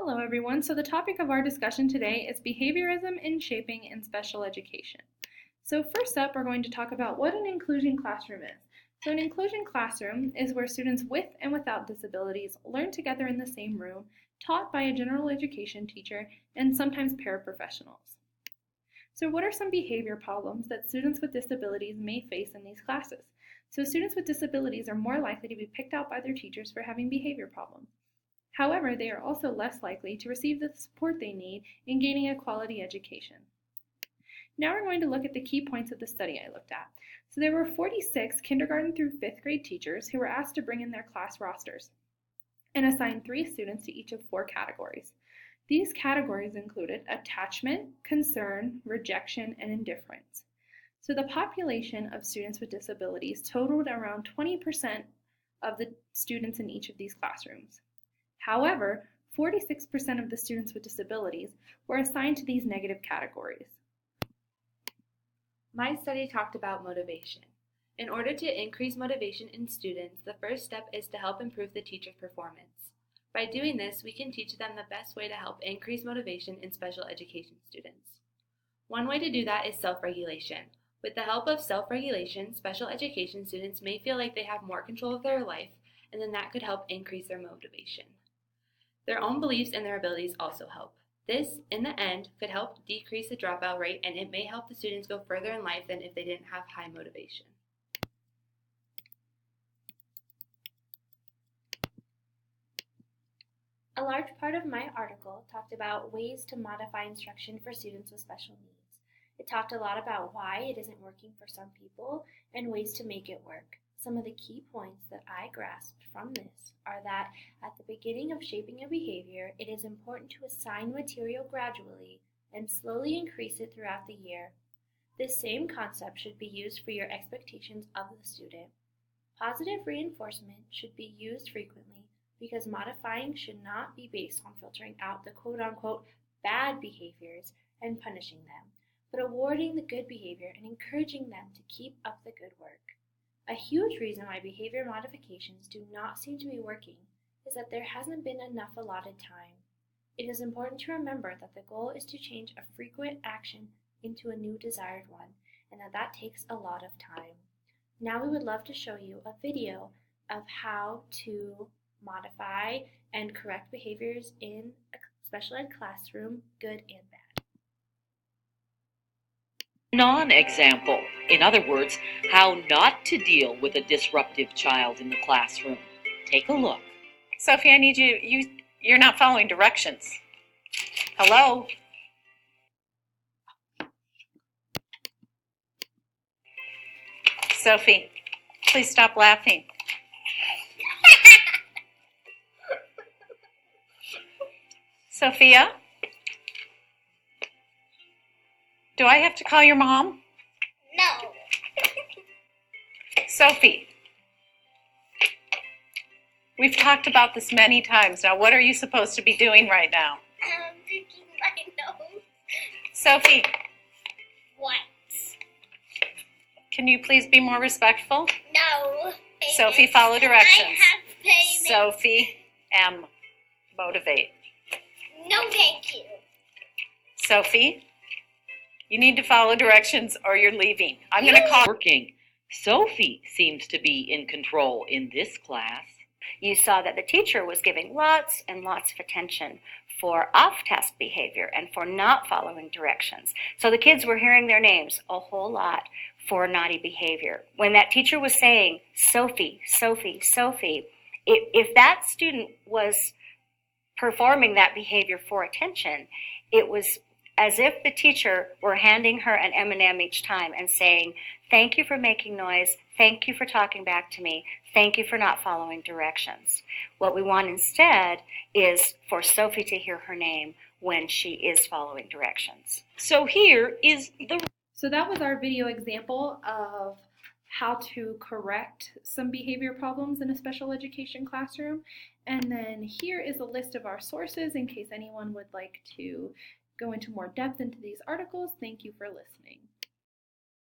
Hello everyone. So the topic of our discussion today is behaviorism in shaping in special education. So first up, we're going to talk about what an inclusion classroom is. So an inclusion classroom is where students with and without disabilities learn together in the same room, taught by a general education teacher and sometimes paraprofessionals. So what are some behavior problems that students with disabilities may face in these classes? So students with disabilities are more likely to be picked out by their teachers for having behavior problems. However, they are also less likely to receive the support they need in gaining a quality education. Now we're going to look at the key points of the study I looked at. So there were 46 kindergarten through 5th grade teachers who were asked to bring in their class rosters and assign 3 students to each of 4 categories. These categories included attachment, concern, rejection, and indifference. So the population of students with disabilities totaled around 20% of the students in each of these classrooms. However, 46% of the students with disabilities were assigned to these negative categories. My study talked about motivation. In order to increase motivation in students, the first step is to help improve the teacher's performance. By doing this, we can teach them the best way to help increase motivation in special education students. One way to do that is self-regulation. With the help of self-regulation, special education students may feel like they have more control of their life, and then that could help increase their motivation. Their own beliefs and their abilities also help. This, in the end, could help decrease the dropout rate, and it may help the students go further in life than if they didn't have high motivation. A large part of my article talked about ways to modify instruction for students with special needs. It talked a lot about why it isn't working for some people and ways to make it work. Some of the key points that I grasped from this are that at the beginning of shaping a behavior, it is important to assign material gradually and slowly increase it throughout the year. This same concept should be used for your expectations of the student. Positive reinforcement should be used frequently because modifying should not be based on filtering out the quote-unquote bad behaviors and punishing them, but awarding the good behavior and encouraging them to keep up the good work. A huge reason why behavior modifications do not seem to be working is that there hasn't been enough allotted time. It is important to remember that the goal is to change a frequent action into a new desired one, and that takes a lot of time. Now we would love to show you a video of how to modify and correct behaviors in a special ed classroom, good and bad. Non-example. In other words, how not to deal with a disruptive child in the classroom. Take a look. Sophie, I need you're not following directions. Hello? Sophie, please stop laughing. Sophia? Do I have to call your mom? No. Sophie, we've talked about this many times. Now, what are you supposed to be doing right now? I'm picking my nose. Sophie, What? can you please be more respectful? No. Sophie, follow directions. I have payment. Sophie, M. Motivate. No, thank you. Sophie, you need to follow directions or you're leaving. I'm going to call. Working. Sophie seems to be in control in this class. You saw that the teacher was giving lots and lots of attention for off-task behavior and for not following directions. So the kids were hearing their names a whole lot for naughty behavior. When that teacher was saying, Sophie, Sophie, Sophie, if that student was performing that behavior for attention, it was as if the teacher were handing her an M&M each time and saying, thank you for making noise, thank you for talking back to me, thank you for not following directions. What we want instead is for Sophie to hear her name when she is following directions. So here is the... So that was our video example of how to correct some behavior problems in a special education classroom. And then here is a list of our sources in case anyone would like to go into more depth into these articles. Thank you for listening.